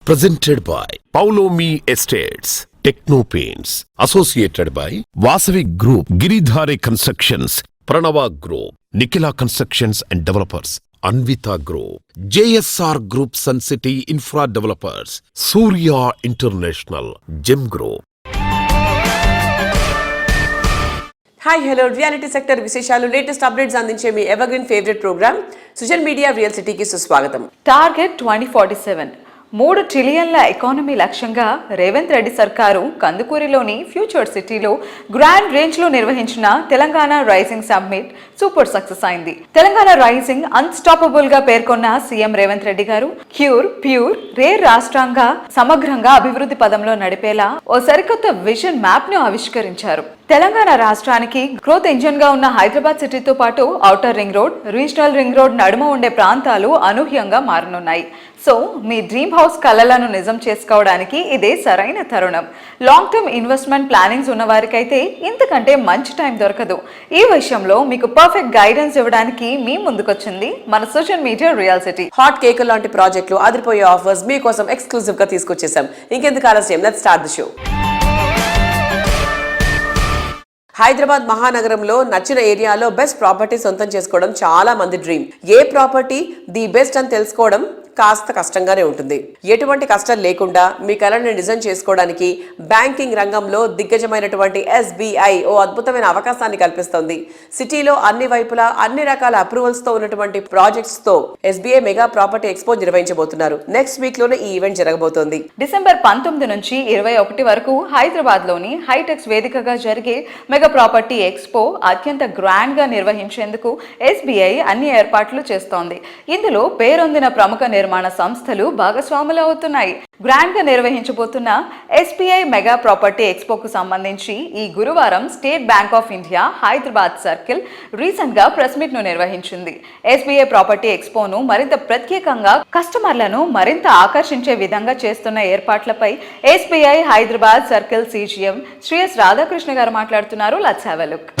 Presented by Paulomi Estates, Techno Paints, associated by Vasavi Group, Giridhare Constructions, Pranava Group, Nikhila Constructions and Developers, Anvita Group, JSR Group, Sun City Infra Developers, Surya International, Gem Group. Hi hello reality sector విశేషాలు latest updates అందించే మీ evergreen favourite programme social media real సిటీకి సుస్వాగతం. Target 2047 3 ట్రిలియన్ల economy లక్ష్యంగా రేవంత్ రెడ్డి సర్కారు కందుకూరిలోని future సిటీలో grand range లో నిర్వహించిన Telangana rising summit super success అయింది. తెలంగాణ రైజింగ్ అన్స్టాపబుల్ గా పేర్కొన్న సీఎం రేవంత్ రెడ్డి గారు ప్యూర్ రేర్ రాష్ట్రంగా సమగ్రంగా అభివృద్ధి పదంలో నడిపేలా ఓ సరికొత్త విజన్ మ్యాప్ ను ఆవిష్కరించారు. తెలంగాణ రాష్ట్రానికి గ్రోత్ ఇంజిన్ గా ఉన్న హైదరాబాద్ సిటీతో పాటు outer ring road, regional ring road నడుమ ఉండే ప్రాంతాలు అనూహ్యంగా మారనున్నాయి. సో మీ డ్రీమ్ హౌస్ కలలను నిజం చేసుకోవడానికి ఇదే సరైన తరుణం. లాంగ్ టర్మ్ ఇన్వెస్ట్మెంట్ ప్లానింగ్స్ ఉన్న వారికైతే ఇంతకంటే మంచి టైం దొరకదు. ఈ విషయంలో మీకు పర్ఫెక్ట్ గైడెన్స్ ఇవ్వడానికి మీ ముందుకొచ్చింది మన social media real city. Hot cake లాంటి ప్రాజెక్టులు, అదిరిపోయే ఆఫర్స్ మీకోసం ఎక్స్క్లూజివ్ గా తీసుకొచ్చేసాం. ఇంకెందుకు ఆలస్యం, let's start the show. Hyderabad మహానగరంలో నచ్చిన ఏరియాలో బెస్ట్ ప్రాపర్టీ సొంతం చేసుకోవడం చాలా మంది dream. A property the best అని తెలుసుకోవడం కాస్త కష్టంగానే ఉంటుంది. ఎటువంటి కష్టం లేకుండా మీ కలను నిజం చేసుకోవడానికి బ్యాంకింగ్ రంగంలో దిగ్గజమైనటువంటి SBI ఓ అద్భుతమైన అవకాశాన్ని కల్పిస్తోంది. సిటీలో అన్ని వైపులా అన్ని రకాల అప్రూవల్స్ తో ఉన్నటువంటి ప్రాజెక్ట్స్ తో SBI మెగా ప్రాపర్టీ ఎక్స్పో నిర్వహించబోతున్నారు. నెక్స్ట్ వీక్ లోనే ఈ ఈవెంట్ జరగబోతోంది. డిసెంబర్ 19 నుంచి 21 వరకు హైదరాబాద్ లోని హైటెక్స్ వేదికగా జరిగే మెగా ప్రాపర్టీ ఎక్స్పో అత్యంత గ్రాండ్ గా నిర్వహించేందుకు SBI అన్ని ఏర్పాట్లు చేస్తోంది. ఇందులో పేరొందిన ప్రముఖ నిర్మాణ సంస్థలు భాగస్వాములు అవుతున్నాయి. గ్రాండ్ గా నిర్వహించబోతున్న SBI మెగా ప్రాపర్టీ ఎక్స్పోకు సంబంధించి ఈ గురువారం state bank of India Hyderabad circle recent గా ప్రెస్ మీట్ ను నిర్వహించింది. SBI ప్రాపర్టీ ఎక్స్పోను మరింత ప్రత్యేకంగా కస్టమర్లను మరింత ఆకర్షించే విధంగా చేస్తున్న ఏర్పాట్లపై SBI Hyderabad circle CGM Shri S Radhakrishna గారు మాట్లాడుతున్నారు. Let's have a look.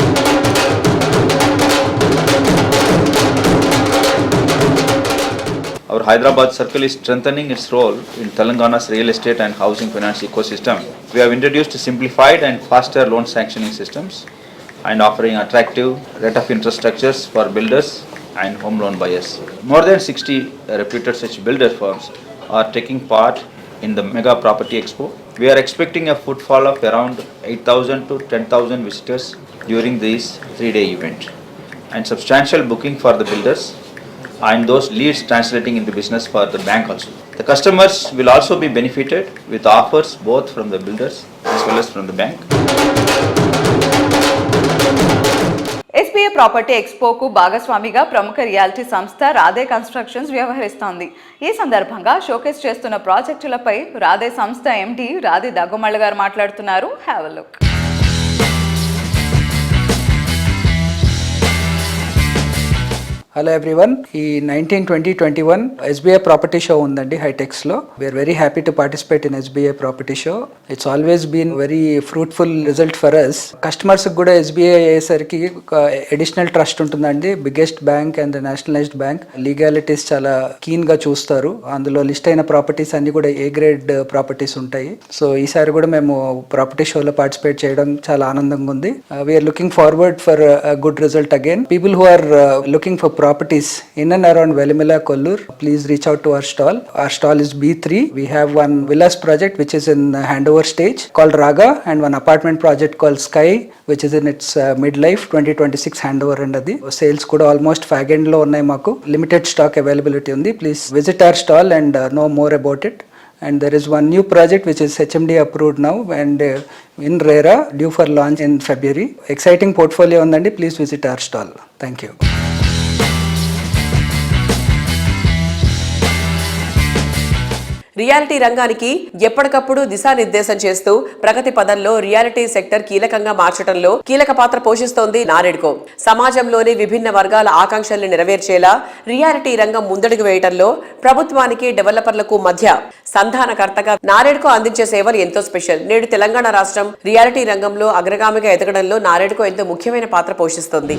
Our Hyderabad Circle is strengthening its role in Telangana's real estate and housing finance ecosystem. We have introduced simplified and faster loan sanctioning systems and offering attractive rate of interest structures for builders and home loan buyers. More than 60 reputed such builder firms are taking part in the Mega Property Expo. We are expecting a footfall of around 8,000 to 10,000 visitors during this 3-day event and substantial booking for the builders and those leads translating into business for the bank also. The customers will also be benefited with offers both from the builders as well as from the bank. SBI property ఎక్స్పోకు భాగస్వామిగా ప్రముఖ reality సంస్థ Radhe constructions వ్యవహరిస్తోంది. ఈ సందర్భంగా showcase చేస్తున్న ప్రాజెక్టులపై రాధే సంస్థ MD Radhe Daggumalla గారు మాట్లాడుతున్నారు. Have a look. Hello everyone, ఈ 19-20-21 SBI ప్రాపర్టీ షో ఉందండి హైటెక్స్లో. We're very happy to participate in SBI property show. It's always been very fruitful result for us. కస్టమర్స్కి కూడా SBI అయ్యేసరికి అడిషనల్ ట్రస్ట్ ఉంటుందండి. Biggest bank and nationalised bank. Legalities చాలా కీన్గా చూస్తారు. అందులో లిస్ట్ అయిన ప్రాపర్టీస్ అన్ని కూడా A గ్రేడ్ ప్రాపర్టీస్ ఉంటాయి. సో ఈసారి కూడా మేము ప్రాపర్టీ షోలో పార్టిసిపేట్ చేయడం చాలా ఆనందంగా ఉంది. We're looking forward for good result again. People who are looking for properties in and around Velimilla, Kollur, please reach out to our stall. Our stall is B3. We have one villas project which is in handover stage called Raga and one apartment project called Sky which is in its midlife 2026 handover and adi sales kuda almost fag end lo unnai maaku. Limited stock availability undi. Please visit our stall and know more about it. And there is one new project which is HMD approved now and in RERA due for launch in February. Exciting portfolio undandi. Please visit our stall. Thank you. Reality రంగానికి ఎప్పటికప్పుడు దిశానిర్దేశం చేస్తూ ప్రగతి పదంలో reality sector కీలకంగా మార్చడంలో కీలక పాత్ర పోషిస్తోంది నారెడ్కో. సమాజంలోని విభిన్న వర్గాల ఆకాంక్షల్ని నెరవేర్చేలా రియాలిటీ రంగం ముందడుగు వేయడంలో ప్రభుత్వానికి డెవలపర్లకు మధ్య సంధానకర్తగా నారెడ్కో అందించే సేవలు ఎంతో స్పెషల్. నేడు తెలంగాణ రాష్ట్రం రియాలిటీ రంగంలో అగ్రగామిగా ఎదగడంలో నారెడ్కో ఎంతో ముఖ్యమైన పాత్ర పోషిస్తోంది.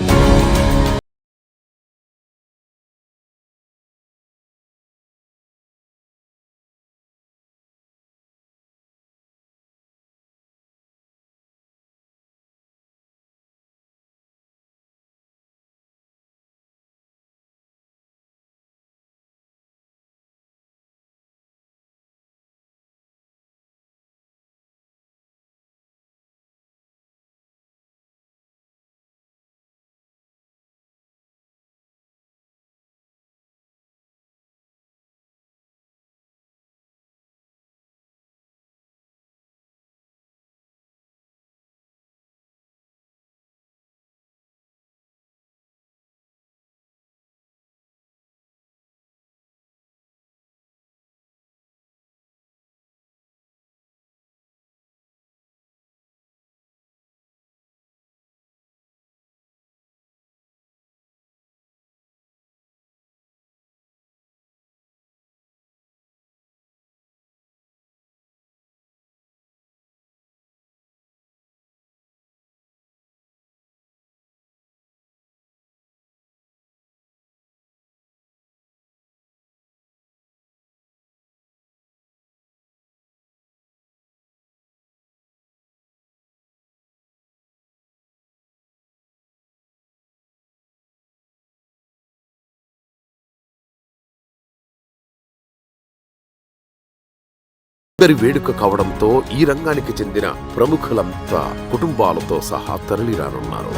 అందరి వేడుక కావడంతో ఈ రంగానికి చెందిన ప్రముఖులంతా కుటుంబాలతో సహా తరలిరానున్నారు.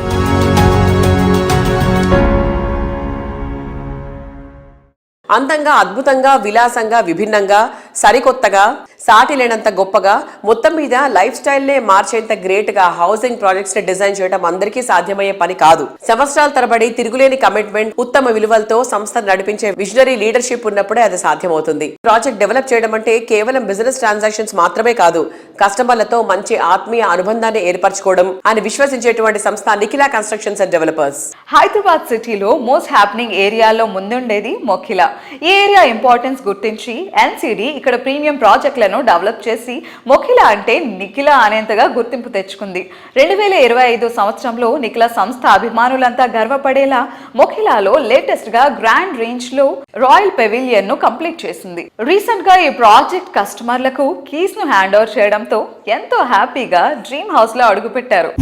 అందంగా, అద్భుతంగా, విలాసంగా, విభిన్నంగా, సరికొత్తగా, సాటి లేనంత గొప్పగా, మొత్తం మీద లైఫ్ స్టైల్ నే మార్చేంత గ్రేట్ గా హౌసింగ్ ప్రాజెక్ట్స్ ని డిజైన్ చేయడం అందరికీ సాధ్యమయ్యే పని కాదు. సంవత్సరాల తరబడి తిరుగులేని కమిట్మెంట్, ఉత్తమ విలువలతో సంస్థను నడిపించే విజనరీ లీడర్షిప్ ఉన్నప్పుడే అది సాధ్యమవుతుంది. ప్రాజెక్ట్ డెవలప్ చేయడం అంటే కేవలం బిజినెస్ ట్రాన్సాక్షన్స్ మాత్రమే కాదు, కస్టమర్లతో మంచి ఆత్మీయ అనుబంధాన్ని ఏర్పరచుకోవడం అని విశ్వసించేటువంటి సంస్థ Nikhila constructions and developers. Hyderabad సిటీలో మోస్ట్ హ్యాపెనింగ్ ఏరియాలో ముందుండేది మొఖిలా. ఈ ఏరియా ఇంపార్టెన్స్ గుర్తించి ఎన్సిడి ఇక్కడ ప్రీమియం ప్రాజెక్టులను డెవలప్ చేసి మొఖిలా అంటే నిఖిలా అనేంతగా గుర్తింపు తెచ్చుకుంది. 2025 సంవత్సరంలో నిఖిలా సంస్థ అభిమానులంతా గర్వపడేలా మొఖిలాలో లేటెస్ట్ గా గ్రాండ్ రేంజ్ లో రాయల్ పెవిలియన్ ను కంప్లీట్ చేసింది. రీసెంట్ గా ఈ ప్రాజెక్ట్ కస్టమర్లకు కీస్ ను హ్యాండ్ ఓవర్ చేయడంతో ఎంతో హ్యాపీగా డ్రీమ్ హౌస్ లో అడుగుపెట్టారు.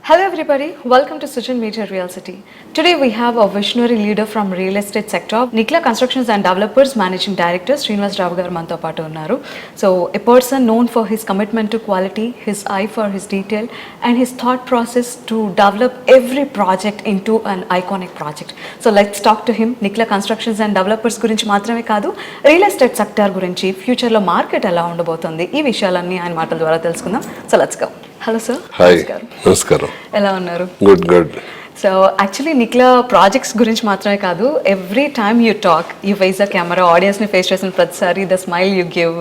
Hello everybody, welcome to Sujan Media Real City. Today we have a visionary leader from real estate sector, Nikhila Constructions and Developers Managing Director Srinivas Rao garu manto paatu unnaru. So a person known for his commitment to quality, his eye for his detail and his thought process to develop every project into an iconic project. So let's talk to him. Nikhila Constructions and Developers gurinchi maatrame kaadu, real estate sector gurinchi, future lo market ela undabotundi, ee vishayalanni ఆయన మాటల ద్వారా తెలుసుకుందాం. So let's go. Hello sir. Hi, నమస్కారం. ఎలా ఉన్నారు? Good. So actually Nikhila projects గురించి మాత్రమే కాదు, every time you talk, you face the camera, ఆడియన్స్ని ఫేస్ చేసిన ప్రతిసారి ద స్మైల్ యూ గివ్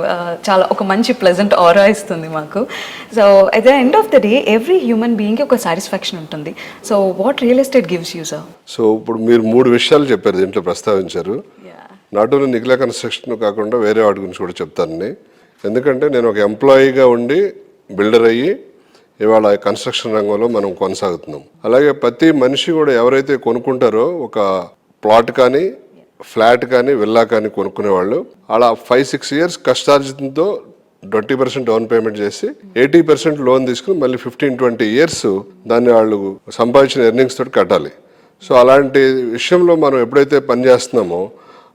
చాలా ఒక మంచి ప్లెజెంట్ ఆరా ఇస్తుంది మాకు. So at the end of the day every human బీయింగ్కి ఒక సాటిస్ఫాక్షన్ ఉంటుంది. So what real estate gives you sir? సో ఇప్పుడు మీరు 3 విషయాలు చెప్పారు, దీంట్లో ప్రస్తావించారు. నాట్ ఓన్లీ నిఖిలా కన్స్ట్రక్షన్ కాకుండా వేరే వాటి గురించి కూడా చెప్తాను. ఎందుకంటే నేను ఒక ఎంప్లాయీగా ఉండి బిల్డర్ అయ్యి ఇవాళ కన్స్ట్రక్షన్ రంగంలో మనం కొనసాగుతున్నాం. అలాగే ప్రతి మనిషి కూడా ఎవరైతే కొనుక్కుంటారో ఒక ప్లాట్ కానీ ఫ్లాట్ కానీ విల్లా కానీ కొనుక్కునే వాళ్ళు అలా 5-6 ఇయర్స్ కష్టార్జితంతో 20% డౌన్ పేమెంట్ చేసి 80% లోన్ తీసుకుని మళ్ళీ 15-20 ఇయర్స్ దాన్ని వాళ్ళు సంపాదించిన ఎర్నింగ్స్ తోటి కట్టాలి. సో అలాంటి విషయంలో మనం ఎప్పుడైతే పని చేస్తున్నామో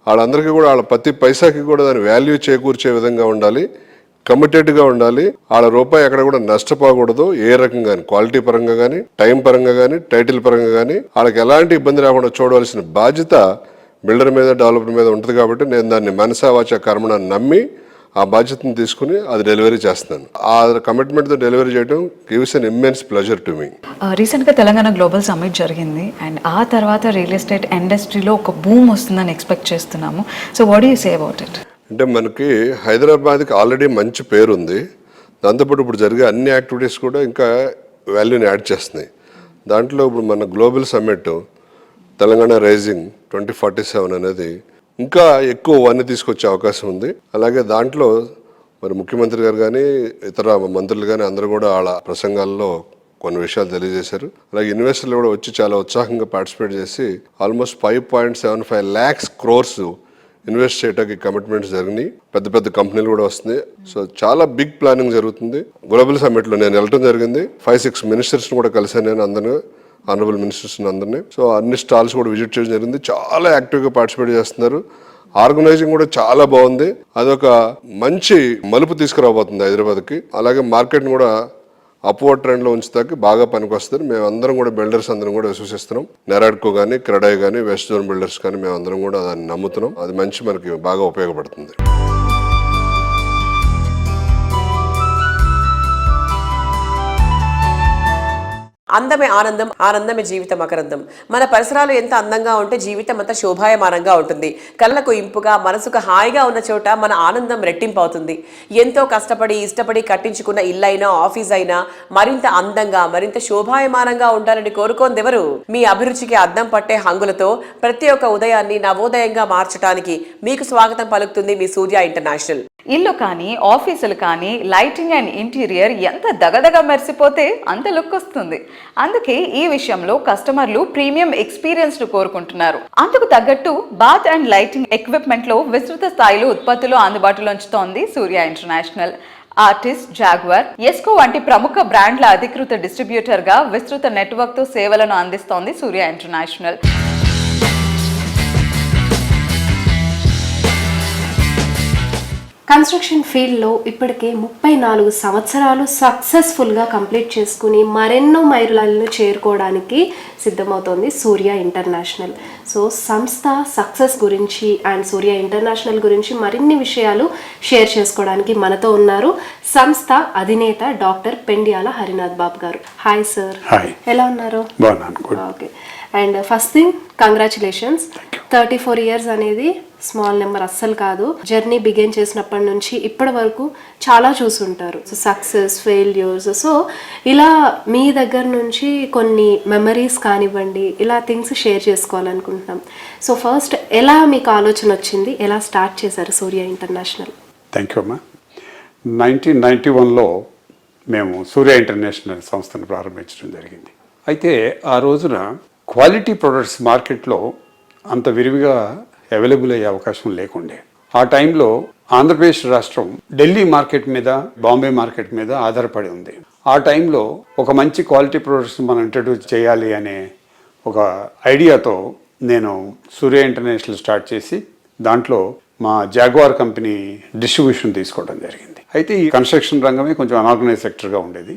వాళ్ళందరికీ కూడా వాళ్ళ ప్రతి పైసాకి కూడా దాని వాల్యూ చేకూర్చే విధంగా ఉండాలి, కమిటెడ్గా ఉండాలి. వాళ్ళ రూపాయి ఎక్కడ కూడా నష్టపోకూడదు. ఏ రకంగా కానీ, క్వాలిటీ పరంగా కానీ, టైం పరంగా కానీ, టైటిల్ పరంగా కానీ వాళ్ళకి ఎలాంటి ఇబ్బంది రాకుండా చూడవలసిన బాధ్యత బిల్డర్ మీద, డెవలపర్ మీద ఉంటుంది. కాబట్టి నేను దాన్ని మనసా వాచా కర్మణ నమ్మి ఆ బాధ్యతను తీసుకుని అది డెలివరీ చేస్తున్నాను. ఆ కమిట్మెంట్తో డెలివరీ చేయడం gives an immense pleasure to me. రీసెంట్గా తెలంగాణ గ్లోబల్ సమ్మిట్ జరిగింది అండ్ ఆ తర్వాత రియల్ ఎస్టేట్ ఇండస్ట్రీలో ఒక బూమ్ వస్తుందని ఎక్స్పెక్ట్ చేస్తున్నాము. So what do you say about it? అంటే మనకి హైదరాబాద్కి ఆల్రెడీ మంచి పేరు ఉంది. దాంతోపాటు ఇప్పుడు జరిగే అన్ని యాక్టివిటీస్ కూడా ఇంకా వాల్యూని యాడ్ చేస్తున్నాయి. దాంట్లో ఇప్పుడు మన గ్లోబల్ సమ్మిట్ తెలంగాణ రైజింగ్ 2047 అనేది ఇంకా ఎక్కువ వన్నీ తీసుకొచ్చే అవకాశం ఉంది. అలాగే దాంట్లో మరి ముఖ్యమంత్రి గారు కానీ ఇతర మంత్రులు కానీ అందరూ కూడా వాళ్ళ ప్రసంగాల్లో కొన్ని విషయాలు తెలియజేశారు. అలాగే ఇన్వెస్టర్లు కూడా వచ్చి చాలా ఉత్సాహంగా పార్టిసిపేట్ చేసి ఆల్మోస్ట్ 5.75 lakhs crores ఇన్వెస్ట్ చేయడానికి కమిట్మెంట్స్ జరిగినాయి. పెద్ద పెద్ద కంపెనీలు కూడా వస్తున్నాయి. సో చాలా బిగ్ ప్లానింగ్ జరుగుతుంది. గ్లోబల్ సమ్మిట్లో నేను వెళ్ళడం జరిగింది. 5-6 మినిస్టర్స్ని కూడా కలిసాను నేను, అందరినీ ఆనరబుల్ మినిస్టర్స్ అందరినీ. సో అన్ని స్టాల్స్ కూడా విజిట్ చేయడం జరిగింది. చాలా యాక్టివ్గా పార్టిసిపేట్ చేస్తున్నారు. ఆర్గనైజింగ్ కూడా చాలా బాగుంది. అదొక మంచి మలుపు తీసుకురాబోతుంది హైదరాబాద్కి. అలాగే మార్కెట్ని కూడా అప్వర్డ్ ట్రెండ్లో ఉంచుతాకి బాగా పనికొస్తుంది. మేమందరం కూడా బిల్డర్స్ అందరం కూడా విశ్వసిస్తున్నాం. నెరాడ్కో కానీ, క్రెడాయ్ కానీ, వెస్ట్ జోన్ బిల్డర్స్ కానీ మేమందరం కూడా దాన్ని నమ్ముతున్నాం. అది మంచి మనకి బాగా ఉపయోగపడుతుంది. అందమే ఆనందం, ఆనందమే జీవితం అకరందం. మన పరిసరాలు ఎంత అందంగా ఉంటే జీవితం అంత శోభాయమానంగా ఉంటుంది. కళ్ళకు ఇంపుగా, మనసుకు హాయిగా ఉన్న చోట మన ఆనందం రెట్టింపు అవుతుంది. ఎంతో కష్టపడి ఇష్టపడి కట్టించుకున్న ఇల్లైనా, ఆఫీస్ అయినా మరింత అందంగా, మరింత శోభాయమానంగా ఉండాలని కోరుకోందెవరు? మీ అభిరుచికి అద్దం పట్టే హంగులతో ప్రతి ఒక్క ఉదయాన్ని నవోదయంగా మార్చడానికి మీకు స్వాగతం పలుకుతుంది మీ సూర్య ఇంటర్నేషనల్. ఇల్లు కానీ, ఆఫీసులు కానీ, లైటింగ్ అండ్ ఇంటీరియర్ ఎంత దగదగ మెరిసిపోతే అంత లుక్ వస్తుంది. అందుకే ఈ విషయంలో కస్టమర్లు ప్రీమియం ఎక్స్పీరియన్స్ ను కోరుకుంటున్నారు. అందుకు తగ్గట్టు బాత్ అండ్ లైటింగ్ ఎక్విప్మెంట్ లో విస్తృత స్థాయిలో ఉత్పత్తులు అందుబాటులో ఉంచుతోంది సూర్య ఇంటర్నేషనల్. ఆర్టిస్ట్, జాగ్వార్, ఎస్కో వంటి ప్రముఖ బ్రాండ్ల అధికృత డిస్ట్రిబ్యూటర్ గా విస్తృత నెట్వర్క్ తో సేవలను అందిస్తోంది సూర్య ఇంటర్నేషనల్. కన్స్ట్రక్షన్ ఫీల్డ్లో ఇప్పటికే 34 సంవత్సరాలు సక్సెస్ఫుల్గా కంప్లీట్ చేసుకుని మరెన్నో మైలురాళ్లను చేరుకోవడానికి సిద్ధమవుతోంది సూర్య ఇంటర్నేషనల్. సో సంస్థ సక్సెస్ గురించి అండ్ సూర్య ఇంటర్నేషనల్ గురించి మరిన్ని విషయాలు షేర్ చేసుకోవడానికి మనతో ఉన్నారు సంస్థ అధినేత డాక్టర్ పెండియాల హరినాథ్ బాబు గారు. Hi sir. హాయ్. ఎలా ఉన్నారు? బాగున్నాను. Okay. And first thing congratulations. 34 years అనేది స్మాల్ నెంబర్ అస్సలు కాదు. జర్నీ బిగిన్ చేసినప్పటి నుంచి ఇప్పటి వరకు చాలా చూసుంటారు, సో సక్సెస్, ఫెయిల్యూర్స్. సో ఇలా మీ దగ్గర నుంచి కొన్ని మెమరీస్ కానివ్వండి, ఇలా థింగ్స్ షేర్ చేసుకోవాలనుకుంటున్నాం. సో ఫస్ట్ ఎలా మీకు ఆలోచన వచ్చింది, ఎలా స్టార్ట్ చేశారు సూర్య ఇంటర్నేషనల్? థ్యాంక్ యూ అమ్మా. 1991లో మేము సూర్య ఇంటర్నేషనల్ సంస్థను ప్రారంభించడం జరిగింది. అయితే ఆ రోజున క్వాలిటీ ప్రొడక్ట్స్ మార్కెట్లో అంత విరివిగా అవైలబుల్ అయ్యే అవకాశం లేకుండే. ఆ టైంలో ఆంధ్రప్రదేశ్ రాష్ట్రం ఢిల్లీ మార్కెట్ మీద, బాంబే మార్కెట్ మీద ఆధారపడి ఉంది. ఆ టైంలో ఒక మంచి క్వాలిటీ ప్రొడక్ట్స్ మనం ఇంట్రడ్యూస్ చేయాలి అనే ఒక ఐడియాతో నేను సూర్య ఇంటర్నేషనల్ స్టార్ట్ చేసి దాంట్లో మా జాగ్వార్ కంపెనీ డిస్ట్రిబ్యూషన్ తీసుకోవడం జరిగింది. అయితే ఈ కన్స్ట్రక్షన్ రంగమే కొంచెం అనార్గనైజ్ సెక్టర్గా ఉండేది.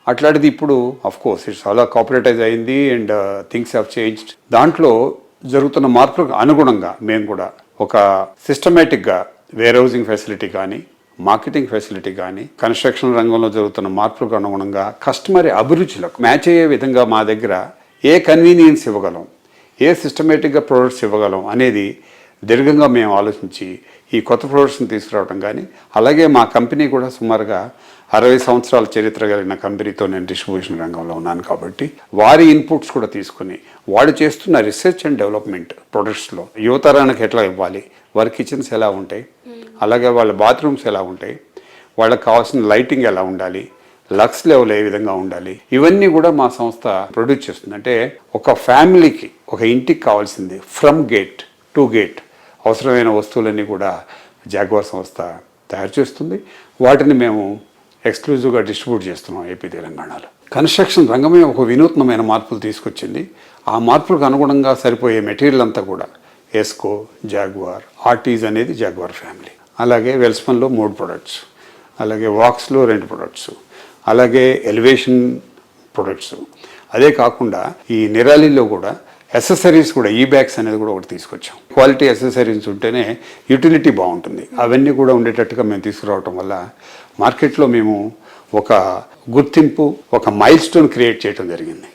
అట్లాంటిది ఇప్పుడు అఫ్ కోర్స్ ఇట్స్ అలా కార్పొరేటైజ్ అయింది అండ్ థింగ్స్ హ్యావ్ చేంజ్డ్. దాంట్లో జరుగుతున్న మార్పులకు అనుగుణంగా మేము కూడా ఒక సిస్టమేటిక్గా వేర్ హౌసింగ్ ఫెసిలిటీ కానీ, మార్కెటింగ్ ఫెసిలిటీ కానీ, కన్స్ట్రక్షన్ రంగంలో జరుగుతున్న మార్పులకు అనుగుణంగా కస్టమర్ అభిరుచులకు మ్యాచ్ అయ్యే విధంగా మా దగ్గర ఏ కన్వీనియన్స్ ఇవ్వగలం, ఏ సిస్టమేటిక్గా ప్రొడక్ట్స్ ఇవ్వగలం అనేది దీర్ఘంగా మేము ఆలోచించి ఈ కొత్త ప్రొడక్ట్స్ని తీసుకురావడం కానీ, అలాగే మా కంపెనీ కూడా సుమారుగా 60 సంవత్సరాల చరిత్ర కలిగిన కంపెనీతో నేను డిస్ట్రిబ్యూషన్ రంగంలో ఉన్నాను కాబట్టి వారి ఇన్పుట్స్ కూడా తీసుకుని వాళ్ళు చేస్తున్న రీసెర్చ్ అండ్ డెవలప్మెంట్ ప్రొడక్ట్స్లో యువతరానికి ఎట్లా ఇవ్వాలి, వారి కిచెన్స్ ఎలా ఉంటాయి, అలాగే వాళ్ళ బాత్రూమ్స్ ఎలా ఉంటాయి, వాళ్ళకి కావాల్సిన లైటింగ్ ఎలా ఉండాలి, లక్స్ లెవెల్ ఏ విధంగా ఉండాలి, ఇవన్నీ కూడా మా సంస్థ ప్రొడ్యూస్ చేస్తుంది. అంటే ఒక ఫ్యామిలీకి, ఒక ఇంటికి కావాల్సింది ఫ్రమ్ గేట్ టు గేట్ అవసరమైన వస్తువులన్నీ కూడా జాగ్వార్ సంస్థ తయారు చేస్తుంది. వాటిని మేము ఎక్స్క్లూజివ్గా డిస్ట్రిబ్యూట్ చేస్తున్నాం ఏపీ తెలంగాణలో. కన్స్ట్రక్షన్ రంగమే ఒక వినూత్నమైన మార్పులు తీసుకొచ్చింది. ఆ మార్పులకు అనుగుణంగా సరిపోయే మెటీరియల్ అంతా కూడా ఎస్కో, జాగ్వార్, ఆర్టీజ్ అనేది జాగ్వార్ ఫ్యామిలీ, అలాగే వెల్స్పన్లో 3 ప్రొడక్ట్స్, అలాగే వాక్స్లో 2 ప్రొడక్ట్స్, అలాగే ఎలివేషన్ ప్రొడక్ట్స్. అదే కాకుండా ఈ నిరాలిలో కూడా యాక్సెసరీస్ కూడా ఈ బ్యాగ్స్ అనేది కూడా ఒకటి తీసుకొచ్చాం. క్వాలిటీ యాక్సెసరీస్ ఉంటేనే యూటిలిటీ బాగుంటుంది. అవన్నీ కూడా ఉండేటట్టుగా మేము తీసుకురావటం వల్ల మార్కెట్లో మేము ఒక గుర్తింపు, ఒక మైల్ స్టోన్ క్రియేట్ చేయడం జరిగింది.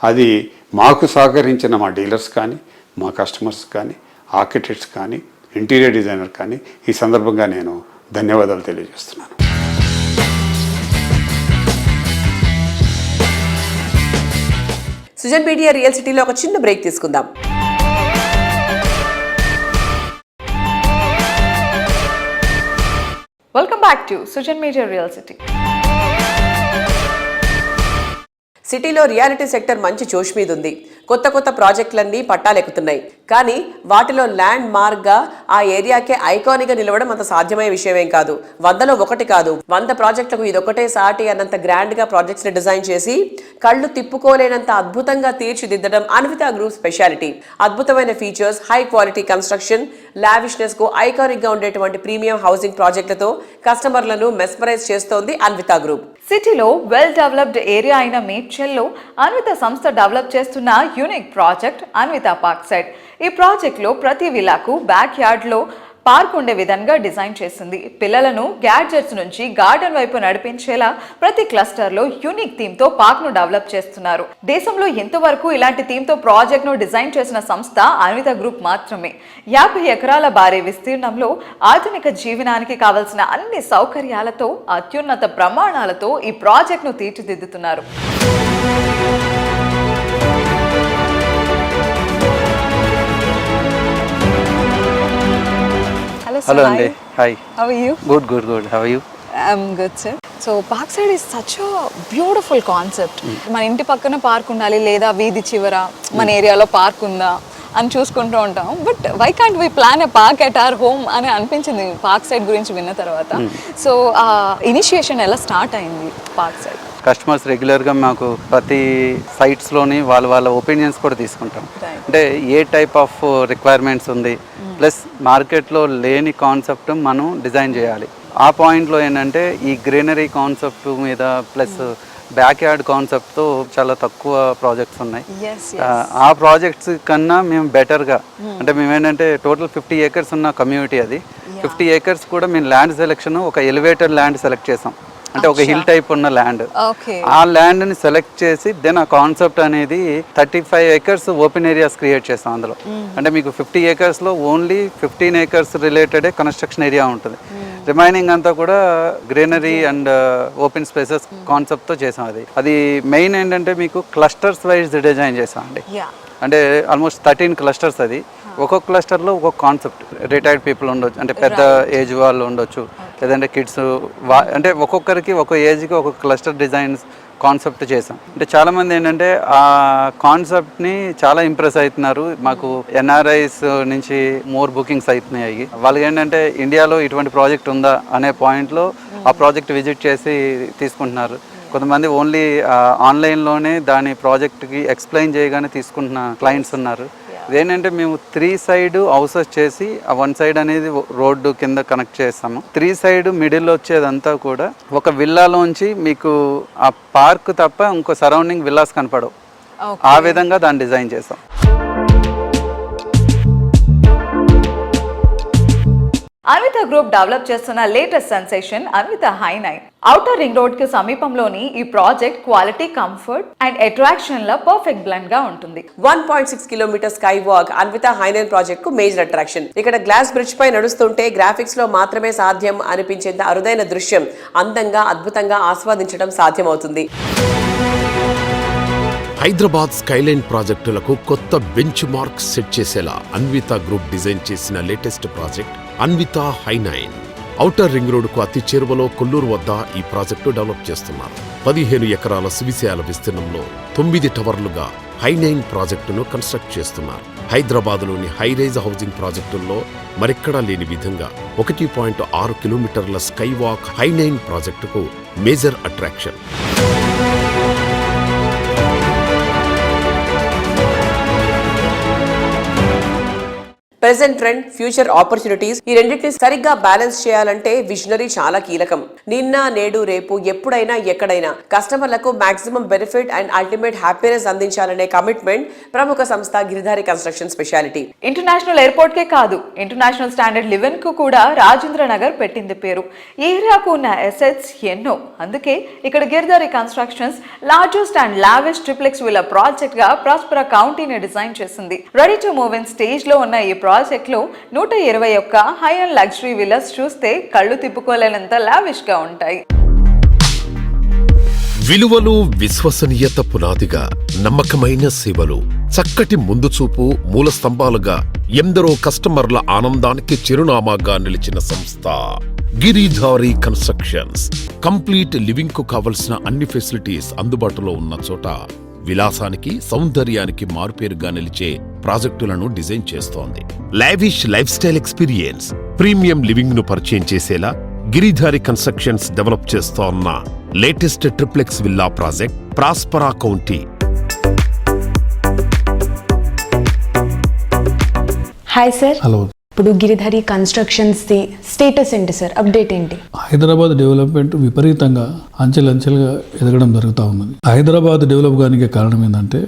అది మాకు సహకరించిన మా డీలర్స్ కానీ, మా కస్టమర్స్ కానీ, ఆర్కిటెక్ట్స్ కానీ, ఇంటీరియర్ డిజైనర్ కానీ ఈ సందర్భంగా నేను ధన్యవాదాలు తెలియజేస్తున్నాను. సుజన్ మీడియా రియల్ సిటీలో ఒక చిన్న బ్రేక్ తీసుకుందాం. Welcome back to Sujan media real city. సిటీలో రియాలిటీ సెక్టర్ మంచి జోష్ మీద ఉంది. కొత్త కొత్త ప్రాజెక్టులన్నీ పట్టాలెక్కుతున్నాయి. కానీ వాటిలో ల్యాండ్ మార్క్గా ఆ ఏరియాకే ఐకానిక్గా నిలవడం అంత సాధ్యమయ్యే విషయమేం కాదు. 100లో 1 కాదు, 100 ప్రాజెక్టులకు ఇదొకటే సాటి అన్నంత గ్రాండ్గా ప్రాజెక్ట్స్ని డిజైన్ చేసి కళ్ళు తిప్పుకోలేనంత అద్భుతంగా తీర్చిదిద్దడం అన్విత గ్రూప్ స్పెషాలిటీ. అద్భుతమైన ఫీచర్స్, హై క్వాలిటీ కన్స్ట్రక్షన్, లావిష్నెస్ కు ఐకానిక్ గా ఉండేటువంటి ప్రీమియం హౌసింగ్ ప్రాజెక్టులతో కస్టమర్లను మెస్మరైజ్ చేస్తోంది అన్విత గ్రూప్. సిటీలో వెల్ డెవలప్డ్ ఏరియా అయిన మేడ్చల్లో అన్విత సంస్థ డెవలప్ చేస్తున్న unique project Anvita park side. ఈ ప్రాజెక్ట్లో ప్రతి విల్లాకు బ్యాక్ యార్డ్లో పార్క్ ఉండే విధంగా డిజైన్ చేసింది. పిల్లలను గ్యాడ్జెట్స్ నుంచి గార్డెన్ వైపు నడిపించేలా ప్రతి క్లస్టర్లో యూనిక్ థీమ్తో పార్క్ను డెవలప్ చేస్తున్నారు. దేశంలో ఎంతవరకు ఇలాంటి థీమ్తో ప్రాజెక్ట్ను డిజైన్ చేసిన సంస్థ అన్విత గ్రూప్ మాత్రమే. 50 ఎకరాల భారీ విస్తీర్ణంలో ఆధునిక జీవనానికి కావలసిన అన్ని సౌకర్యాలతో అత్యున్నత ప్రమాణాలతో ఈ ప్రాజెక్ట్ను తీర్చిదిద్దుతున్నారు. Hello Andy. Hi. How are you? Good. How are you? I'm good, sir. So Parkside is such a beautiful concept. మన ఇంటి పక్కన పార్క్ ఉండాలి లేదా వీధి చివర మన ఏరియాలో పార్క్ ఉందా అని చూసుకుంటూ ఉంటాం. But why can't we plan a park at our home అని అనిపించింది పార్క్ సైడ్ గురించి విన్న తర్వాత. సో ఆ ఇనిషియేషన్ ఎలా స్టార్ట్ అయింది పార్క్ సైడ్? కస్టమర్స్ రెగ్యులర్గా మాకు ప్రతి సైట్స్లోని వాళ్ళ ఒపీనియన్స్ కూడా తీసుకుంటాం. అంటే ఏ టైప్ ఆఫ్ రిక్వైర్మెంట్స్ ఉంది, ప్లస్ మార్కెట్లో లేని కాన్సెప్ట్ మనం డిజైన్ చేయాలి. ఆ పాయింట్లో ఏంటంటే ఈ గ్రీనరీ కాన్సెప్ట్ మీద ప్లస్ బ్యాక్ యార్డ్ కాన్సెప్ట్తో చాలా తక్కువ ప్రాజెక్ట్స్ ఉన్నాయి. ఆ ప్రాజెక్ట్స్ కన్నా మేము బెటర్గా అంటే మేమేంటంటే టోటల్ 50 acres ఉన్న కమ్యూనిటీ అది. 50 acres కూడా మేము ల్యాండ్ సెలెక్షన్ ఒక ఎలివేటెడ్ ల్యాండ్ సెలెక్ట్ చేసాం. అంటే ఒక హిల్ టైప్ ఉన్న ల్యాండ్, ఆ ల్యాండ్ని సెలెక్ట్ చేసి దెన్ ఆ కాన్సెప్ట్ అనేది 35 acres ఓపెన్ ఏరియాస్ క్రియేట్ చేస్తాం అందులో. అంటే మీకు 50 acresలో ఓన్లీ 15 acres రిలేటెడే కన్స్ట్రక్షన్ ఏరియా ఉంటుంది. రిమైనింగ్ అంతా కూడా గ్రీనరీ అండ్ ఓపెన్ స్పేసెస్ కాన్సెప్ట్తో చేసాం. అది మెయిన్ ఏంటంటే మీకు క్లస్టర్స్ వైజ్ డిజైన్ చేసాం అండి. అంటే ఆల్మోస్ట్ 13 clusters. అది ఒక్కొక్క క్లస్టర్లో ఒక్కొక్క కాన్సెప్ట్. రిటైర్డ్ పీపుల్ ఉండొచ్చు, అంటే పెద్ద ఏజ్ వాళ్ళు ఉండొచ్చు, లేదంటే కిడ్స్, అంటే ఒక్కొక్కరికి ఒక్కొక్క ఏజ్కి ఒక్కొక్క క్లస్టర్ డిజైన్స్ కాన్సెప్ట్ చేసాం. అంటే చాలామంది ఏంటంటే ఆ కాన్సెప్ట్ని చాలా ఇంప్రెస్ అవుతున్నారు. మాకు ఎన్ఆర్ఐస్ నుంచి మోర్ బుకింగ్స్ అవుతున్నాయి. వాళ్ళకి ఏంటంటే ఇండియాలో ఇటువంటి ప్రాజెక్ట్ ఉందా అనే పాయింట్లో ఆ ప్రాజెక్ట్ విజిట్ చేసి తీసుకుంటున్నారు. కొంతమంది ఓన్లీ ఆన్లైన్లోనే దాని ప్రాజెక్ట్కి ఎక్స్ప్లెయిన్ చేయగానే తీసుకుంటున్న క్లయింట్స్ ఉన్నారు. ఇదేంటంటే మేము 3 side హౌసెస్ చేసి ఆ 1 side అనేది రోడ్డు కింద కనెక్ట్ చేస్తాము. 3 side మిడిల్లో వచ్చేదంతా కూడా ఒక విల్లాలోంచి మీకు ఆ పార్క్ తప్ప ఇంకో సరౌండింగ్ విల్లాస్ కనపడవు. ఆ విధంగా దాన్ని డిజైన్ చేసాం. అన్విత గ్రూప్ డెవలప్ చేస్తున్న లేటెస్ట్ సెన్సేషన్ అన్విత హై9. ఔటర్ రింగ్ రోడ్ కి సమీపంలోని ఈ project quality, comfort and attraction ల పర్ఫెక్ట్ బ్లెండ్ గా ఉంటుంది. 1.6 కిలోమీటర్ స్కై వాక్ అన్విత హై9 ప్రాజెక్ట్ కు మేజర్ అట్రాక్షన్. ఇక్కడ గ్లాస్ బ్రిడ్జ్ పై నడుస్తుంటే గ్రాఫిక్స్ లో మాత్రమే సాధ్యం అనిపించేంత అరుదైన దృశ్యం అందంగా, అద్భుతంగా ఆస్వాదించడం సాధ్యమవుతుంది. హైదరాబాద్ స్కైలైన్ ప్రాజెక్టులకు కొత్త బెంచ్ మార్క్ సెట్ చేసేలా అన్విత గ్రూప్ డిజైన్ చేసిన లేటెస్ట్ ప్రాజెక్ట్ అన్విత హై9. ఔటర్ రింగ్ రోడ్డుకు అతి చేరువలో కొల్లూరు వద్ద ఈ ప్రాజెక్టు డెవలప్ చేస్తున్నారు. 15 ఎకరాల సువిశాల విస్తీర్ణంలో 9 టవర్లుగా హై9 ప్రాజెక్టును కన్స్ట్రక్ట్ చేస్తున్నారు. హైదరాబాద్లోని హైరైజ్ హౌసింగ్ ప్రాజెక్టుల్లో మరెక్కడా లేని విధంగా 1.6 కిలోమీటర్ల స్కై వాక్ హై9 ప్రాజెక్టుకు major attraction. Present trend, future opportunities, ఈ రెండింటిని సరిగ్గా బ్యాలెన్స్ చేయాలంటే విజనరీ చాలా కీలకం. నిన్న, నేడు, రేపు, ఎప్పుడైనా, ఎక్కడైనా కస్టమర్లకు maximum benefit and ultimate happiness అందించాలనే కమిట్మెంట్ ప్రముఖ సంస్థ Giridhari construction speciality. International airport కే కాదు, ఇంటర్నేషనల్ స్టాండర్డ్ లివెన్ కు కూడా రాజేంద్ర నగర్ పెట్టింది పేరు. ఈ ఏరియాకు ఉన్న అసెట్స్ ఎన్నో. అందుకే ఇక్కడ Giridhari constructions largest and lavish triplex villa project గా ప్రాస్పరా కౌంటీని డిజైన్ చేసింది. Ready to move in stage లో ఉన్న ఈ ప్రాజెక్ట్ లో 121 హై అండ్ లగ్జరీ విల్లాస్ చూస్తే కళ్ళు తిప్పుకోలేనంత లావిష్ గా ఉంటాయి. విలువలు, విశ్వసనీయత పునాదిగా, నమ్మకమైన సేవలు, చక్కటి ముందు చూపు మూల స్తంభాలుగా, ఎందరో కస్టమర్ల ఆనందానికి చిరునామాగా నిలిచిన సంస్థ గిరిధారి కన్స్ట్రక్షన్స్. కంప్లీట్ లివింగ్ కు కావలసిన అన్ని ఫెసిలిటీస్ అందుబాటులో ఉన్న చోట విలాసానికి, సౌందర్యానికి మారుపేరుగా నిలిచే ప్రాజెక్టులను డిజైన్ చేస్తోంది. Lavish life style experience, premium living ను పరిచయం చేసేలా గిరిధారి కన్స్ట్రక్షన్స్ డెవలప్ చేస్తోన్న latest triplex villa project ప్రాస్పరా county. Hi sir. Hello. ఇప్పుడు గిరిధారి కన్స్ట్రక్షన్స్ ది స్టేటస్ ఏంటి సార్? అప్డేట్ ఏంటి? హైదరాబాద్ డెవలప్మెంట్ విపరీతంగా అంచెలంచెలుగా ఎదగడం జరుగుతూ ఉన్నది. హైదరాబాద్ డెవలప్ కానికి కారణం ఏంటంటే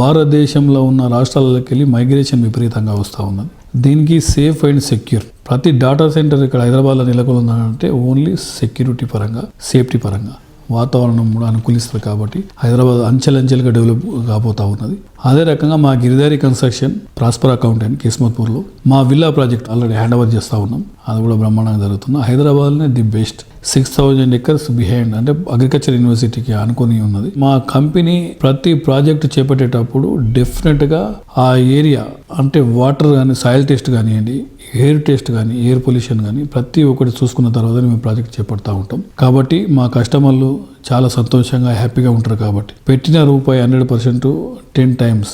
భారతదేశంలో ఉన్న రాష్ట్రాలకి వెళ్ళి మైగ్రేషన్ విపరీతంగా వస్తూ ఉన్నది. దీనికి సేఫ్ అండ్ సెక్యూర్ ప్రతి డేటా సెంటర్ ఇక్కడ హైదరాబాద్లో నెలకొందంటే ఓన్లీ సెక్యూరిటీ పరంగా, సేఫ్టీ పరంగా, వాతావరణం కూడా అనుకూలిస్తుంది. కాబట్టి హైదరాబాద్ అంచెలంచెలుగా డెవలప్ కాబోతూ ఉన్నది. అదే రకంగా మా గిరిధారి కన్స్ట్రక్షన్ ప్రాస్పరా అకౌంటెంట్ కిస్మత్పూర్లో మా villa project already hand over చేస్తూ ఉన్నాం. అది కూడా బ్రహ్మాండంగా జరుగుతుంది. హైదరాబాద్లోనే ది బెస్ట్ 6000 acres బిహైండ్, అంటే అగ్రికల్చర్ యూనివర్సిటీకి అనుకుని ఉన్నది. మా కంపెనీ ప్రతి ప్రాజెక్ట్ చేపట్టేటప్పుడు డెఫినెట్గా ఆ ఏరియా అంటే వాటర్ కానీ, సాయిల్ టెస్ట్ కానివ్వండి, ఎయిర్ టెస్ట్ కానీ, ఎయిర్ పొల్యూషన్ కానీ ప్రతి ఒక్కటి చూసుకున్న తర్వాత మేము ప్రాజెక్ట్ చేపడతా ఉంటాం. కాబట్టి మా కస్టమర్లు చాలా సంతోషంగా, హ్యాపీగా ఉంటారు. కాబట్టి పెట్టిన రూపాయి 100% 10 times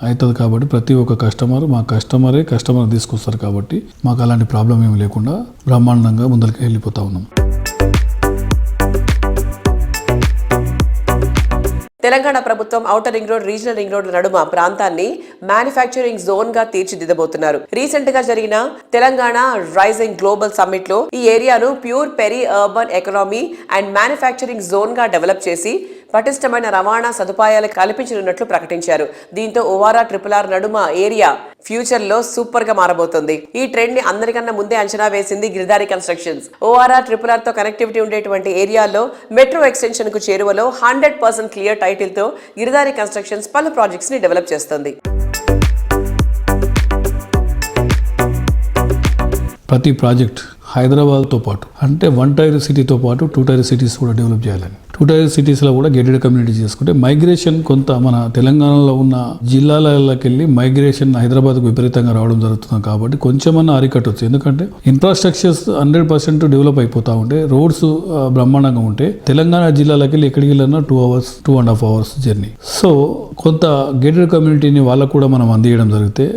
అవుతుంది కాబట్టి ప్రతి ఒక్క కస్టమర్ తీసుకొస్తారు కాబట్టి మాకు అలాంటి ప్రాబ్లం ఏమి లేకుండా బ్రహ్మాండంగా ముందరికి వెళ్ళిపోతా ఉన్నాం. తెలంగాణ ప్రభుత్వం outer ring road, regional ring road నడుమ ప్రాంతాన్ని మ్యానుఫ్యాక్చరింగ్ జోన్ గా తీర్చిదిద్దబోతున్నారు. రీసెంట్ గా జరిగిన తెలంగాణ రైజింగ్ గ్లోబల్ సమ్మిట్ లో ఈ ఏరియాను pure peri urban economy and manufacturing zone గా డెవలప్ చేసి పటిష్టమైన రవాణా సదుపాయాలు కల్పించనున్నట్లు ప్రకటించారు. దీంతో ఓవారా RRR నడుమ ఏరియా ఫ్యూచర్ లో సూపర్ గా మారబోతుంది. ఈ ట్రెండ్ ని అందరికన్నా ముందే అంచనా వేసింది గిరిధారి కన్స్ట్రక్షన్స్. ఓవారా RRR తో కనెక్టివిటీ ఉండేటువంటి ఏరియాలో మెట్రో ఎక్స్టెన్షన్ కు చేరువలో 100% క్లియర్ టైటిల్ తో గిరిధారి కన్స్ట్రక్షన్స్ పలు ప్రాజెక్ట్స్ ని డెవలప్ చేస్తుంది. ప్రతి ప్రాజెక్ట్ హైదరాబాద్తో పాటు అంటే 1 టైర్ సిటీతో పాటు 2 టైర్ సిటీస్ కూడా డెవలప్ చేయాలని, 2 టైర్ సిటీస్లో కూడా గేటెడ్ కమ్యూనిటీ చేసుకుంటే మైగ్రేషన్ కొంత మన తెలంగాణలో ఉన్న జిల్లాలకి వెళ్ళి మైగ్రేషన్ హైదరాబాద్కు విపరీతంగా రావడం జరుగుతుంది కాబట్టి కొంచెమన్నా అరికట్టవచ్చు. ఎందుకంటే ఇన్ఫ్రాస్ట్రక్చర్స్ 100% డెవలప్ అయిపోతూ ఉంటే, రోడ్స్ బ్రహ్మాండంగా ఉంటే తెలంగాణ జిల్లాలకి వెళ్ళి ఎక్కడికి వెళ్ళినా 2 hours 2.5 hours జర్నీ. సో కొంత గేటెడ్ కమ్యూనిటీని వాళ్ళకు కూడా మనం అందించడం జరిగితే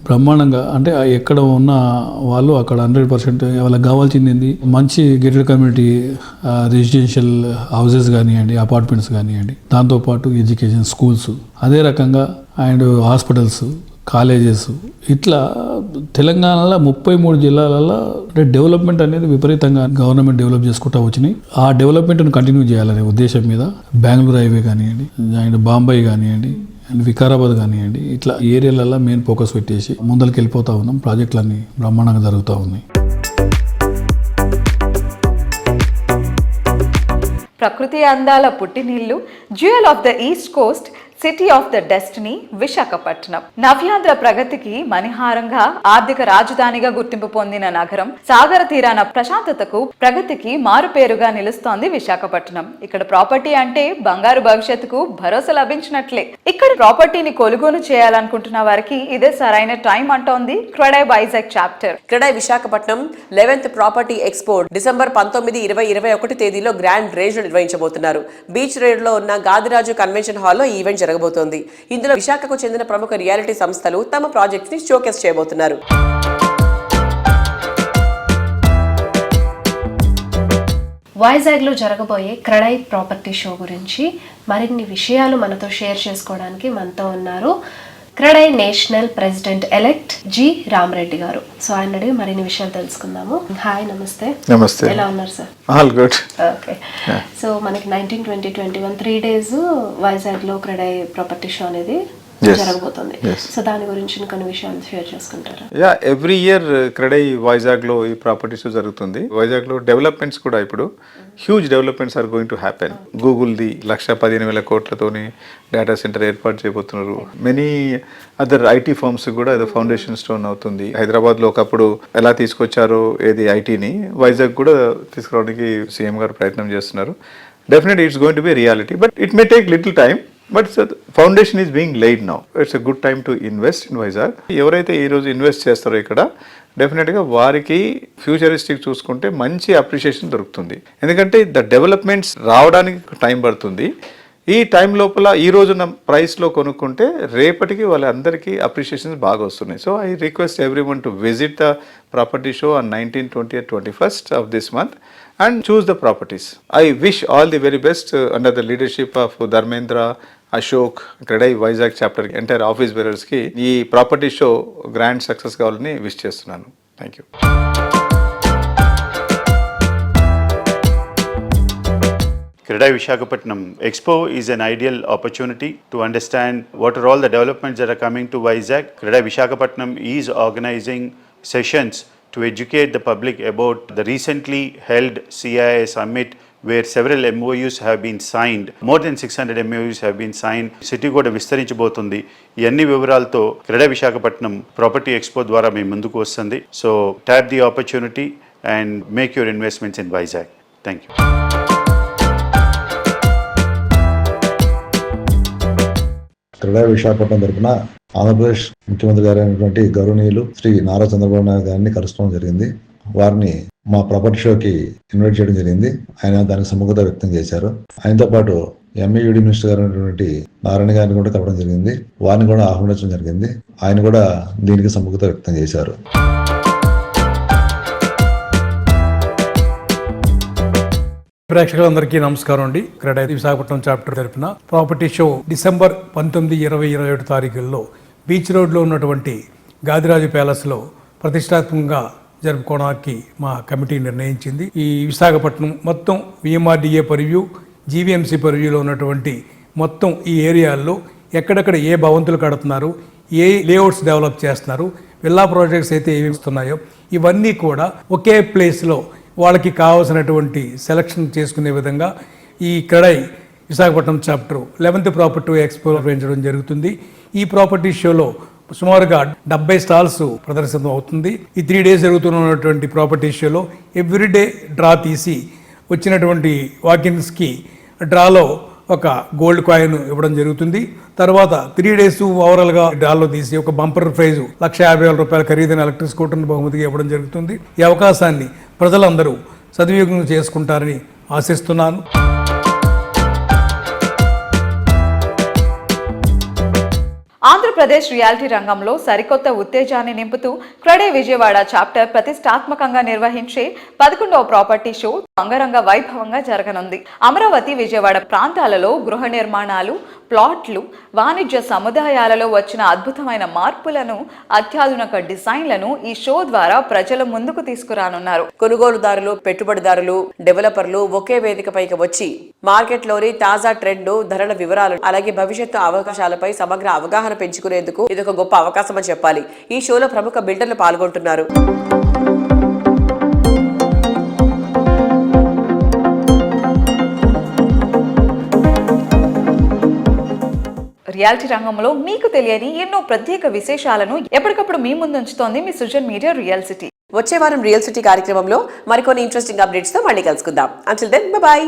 బ్రహ్మాండంగా అంటే ఎక్కడ ఉన్న వాళ్ళు అక్కడ 100% వాళ్ళకి కావాల్సింది మంచి గేటెడ్ కమ్యూనిటీ రెసిడెన్షియల్ హౌసెస్ కానివ్వండి, అపార్ట్మెంట్స్ కానివ్వండి, దాంతోపాటు ఎడ్యుకేషన్ స్కూల్స్, అదే రకంగా అండ్ హాస్పిటల్స్, కాలేజెస్, ఇట్లా తెలంగాణలో 33 జిల్లాలలో డెవలప్మెంట్ అనేది విపరీతంగా గవర్నమెంట్ డెవలప్ చేసుకుంటూ వచ్చినాయి. ఆ డెవలప్మెంట్ను కంటిన్యూ చేయాలనే ఉద్దేశం మీద బెంగళూరు హైవే కానివ్వండి, అండ్ బాంబే కానివ్వండి, అండ్ వికారాబాద్ కానివ్వండి, ఇట్లా ఏరియాలలో మెయిన్ ఫోకస్ పెట్టేసి ముందరికి వెళ్ళిపోతూ ఉన్నాం. ప్రాజెక్టులన్నీ బ్రహ్మాండంగా జరుగుతూ ఉన్నాయి. ప్రకృతి అందాల పుట్టినిల్లు, jewel of the east coast, city of the destiny Visakhapatnam. Navyandhra ప్రగతికి మణిహారంగా, ఆర్థిక రాజధానిగా గుర్తింపు పొందిన నగరం, సాగర తీరాన ప్రశాంతతకు, ప్రగతికి మారుపేరుగా నిలుస్తోంది విశాఖపట్నం. ఇక్కడ ప్రాపర్టీ అంటే బంగారు భవిష్యత్తుకు భరోసా లభించినట్లే. ఇక్కడ ప్రాపర్టీని కొనుగోలు చేయాలనుకుంటున్న వారికి ఇదే సరైన టైం అంటోంది CREDAI Vizag chapter. CREDAI Visakhapatnam 11th property expo December 19, 20, 21 తేదీలో గ్రాండ్ రేంజ్ లో నిర్వహించబోతున్నారు. బీచ్ రోడ్ లో ఉన్న గాదిరాజు కన్వెన్షన్ హాల్లో ఈ ఈవెంట్ జరగబోతోంది. ఇందులో విశాఖకు చెందిన ప్రముఖ రియాలిటీ సంస్థలు తమ ప్రాజెక్ట్స్ ని షోకేస్ చేయబోతున్నారు. వైజాగ్ లో జరగబోయే క్రెడై ప్రాపర్టీ షో గురించి మరిన్ని విషయాలు మనతో షేర్ చేసుకోవడానికి మనతో ఉన్నారు CREDAI national president elect G Rama Reddy గారు. సో ఆయన అడిగి మరిన్ని విషయాలు తెలుసుకుందాము. హాయ్, నమస్తే. నమస్తే. ఎలా ఉన్నారు sir? All good. Okay. So మనకి 19, 20, 21 3 days వైజాగ్ లో క్రెడై ప్రాపర్టీ షో అనేది జరగబోతుంది. సో దాని గురించి కొన్ని విషయాలు షేర్ చేసుకుంటారా? ఎవ్రీ ఇయర్ క్రెడై వైజాగ్ లో ఈ ప్రాపర్టీ షో జరుగుతుంది. వైజాగ్ లో డెవలప్మెంట్స్ కూడా ఇప్పుడు huge developments are going to happen. గూగుల్ది 1,15,000 కోట్లతోని డేటా సెంటర్ ఏర్పాటు చేయబోతున్నారు. మెనీ అదర్ ఐటీ ఫర్మ్స్ కూడా ఏదో ఫౌండేషన్ స్టోన్ అవుతుంది. హైదరాబాద్లో ఒకప్పుడు ఎలా తీసుకొచ్చారో ఏది ఐటీని వైజాగ్ కూడా తీసుకురావడానికి సీఎం గారు ప్రయత్నం చేస్తున్నారు. Definitely it's going to be reality, but it may take little time. But foundation is being laid now. It's a good time to invest in Vizag. ఎవరైతే ఈరోజు ఇన్వెస్ట్ చేస్తారో ఇక్కడ డెఫినెట్గా వారికి ఫ్యూచరిస్టిక్ చూసుకుంటే మంచి అప్రిషియేషన్ దొరుకుతుంది. ఎందుకంటే ద డెవలప్మెంట్స్ రావడానికి టైం పడుతుంది. ఈ టైం లోపల ఈ రోజున ప్రైస్లో కొనుక్కుంటే రేపటికి వాళ్ళందరికీ అప్రిషియేషన్స్ బాగా వస్తున్నాయి. So I request every one to visit the property show on 19, 20, 21st of this month and choose the properties. I wish all the very best under the leadership of Dharmendra, Ashok, Credai Vizag chapter entire office bearers ki ee property show grand success kavalani wish chestunnanu. Thank you. Credai Visakhapatnam Expo is an ideal opportunity to understand what are all the developments that are coming to Vizag. Credai Visakhapatnam is organizing sessions to educate the public about the recently held CIA summit where several MOUs have been signed. More than 600 MOUs have been signed. City కూడా విస్తరించబోతుంది. ఈ అన్ని వివరాలతో CREDAI Visakhapatnam property expo ద్వారా మీ ముందుకు వస్తుంది. So tap the opportunity and make your investments in Vizag. Thank you. CREDAI Visakhapatnam తరఫున ఆంధ్రప్రదేశ్ ముఖ్యమంత్రి గారు అయినటువంటి గౌరవనీయులు శ్రీ నారా చంద్రబాబు నాయుడు గారిని కలుసుకోవడం జరిగింది. వారిని మా ప్రాపర్టీ షోకి ఇన్వైట్ చేయడం జరిగింది. ఆయన దానికి సుముఖత వ్యక్తం చేశారు. ఆయనతో పాటు ఎంఏయుడి మినిస్టర్ గారు అయినటువంటి నారాయణ గారిని కూడా కలవడం జరిగింది. వారిని కూడా ఆహ్వానించడం జరిగింది. ఆయన కూడా దీనికి సముఖత వ్యక్తం చేశారు. ప్రేక్షకులందరికీ నమస్కారం అండి. క్రెడై విశాఖపట్నం చాప్టర్ తరపున ప్రాపర్టీ షో డిసెంబర్ 19, 20, 27 తారీఖుల్లో బీచ్ రోడ్లో ఉన్నటువంటి గాదిరాజు ప్యాలెస్లో ప్రతిష్టాత్మకంగా జరుపుకోవడానికి మా కమిటీ నిర్ణయించింది. ఈ విశాఖపట్నం మొత్తం విఎంఆర్డిఏ పరివ్యూ, జీవీఎంసీ పరివ్యూలో ఉన్నటువంటి మొత్తం ఈ ఏరియాల్లో ఎక్కడెక్కడ ఏ భవంతులు కడుతున్నారు, ఏ లేఅవుట్స్ డెవలప్ చేస్తున్నారు, విల్లా ప్రాజెక్ట్స్ అయితే ఏమి ఇస్తున్నాయో ఇవన్నీ కూడా ఒకే ప్లేస్లో వాళ్ళకి కావాల్సినటువంటి సెలక్షన్ చేసుకునే విధంగా ఈ CREDAI Visakhapatnam chapter 11th property expo నిర్వహించడం జరుగుతుంది. ఈ ప్రాపర్టీ షోలో సుమారుగా 70 స్టాల్స్ ప్రదర్శన అవుతుంది. ఈ 3 days జరుగుతున్నటువంటి ప్రాపర్టీ షోలో ఎవ్రీడే డ్రా తీసి వచ్చినటువంటి వాకిన్స్కి డ్రాలో ఒక గోల్డ్ కాయిన్ ఇవ్వడం జరుగుతుంది. తర్వాత 3 days ఓవరాల్గా డ్రాలో తీసి ఒక బంపర్ ప్రైజ్ ₹150,000 ఖరీదైన ఎలక్ట్రిక్ స్కూటర్ని బహుమతిగా ఇవ్వడం జరుగుతుంది. ఈ అవకాశాన్ని ప్రజలందరూ సద్వినియోగం చేసుకుంటారని ఆశిస్తున్నాను. ఆంధ్రప్రదేశ్ రియాలిటీ రంగంలో సరికొత్త ఉత్తేజాన్ని నింపుతూ క్రెడై విజయవాడ చాప్టర్ ప్రతిష్టాత్మకంగా నిర్వహించే 11వ ప్రాపర్టీ షో అంగరంగ వైభవంగా జరగనుంది. అమరావతి, విజయవాడ ప్రాంతాలలో గృహ నిర్మాణాలు, ప్లాట్లు, వాణిజ్య సముదాయాలలో వచ్చిన అద్భుతమైన మార్పులను, అత్యాధునిక డిజైన్లను ఈ షో ద్వారా ప్రజల ముందుకు తీసుకురానున్నారు. కొనుగోలుదారులు, పెట్టుబడిదారులు, డెవలపర్లు ఒకే వేదికపైకి వచ్చి మార్కెట్లోని తాజా ట్రెండ్, ధరల వివరాలు, అలాగే భవిష్యత్తు అవకాశాలపై సమగ్ర అవగాహన పెంచుకునేందుకు ఇది ఒక గొప్ప అవకాశం అని చెప్పాలి. ఈ షోలో ప్రముఖ బిల్డర్లు పాల్గొంటున్నారు. రియాలిటీ రంగంలో మీకు తెలియని ఎన్నో ప్రత్యేక విశేషాలను ఎప్పటికప్పుడు మీ ముందుంచుతోంది మీ సుజన్ మీడియా రియల్ సిటీ. వచ్చే వారం రియల్ సిటీ కార్యక్రమంలో మరికొన్ని ఇంట్రెస్టింగ్ అప్డేట్స్ తో మళ్ళీ కలుసుకుందాం. Until then bye by.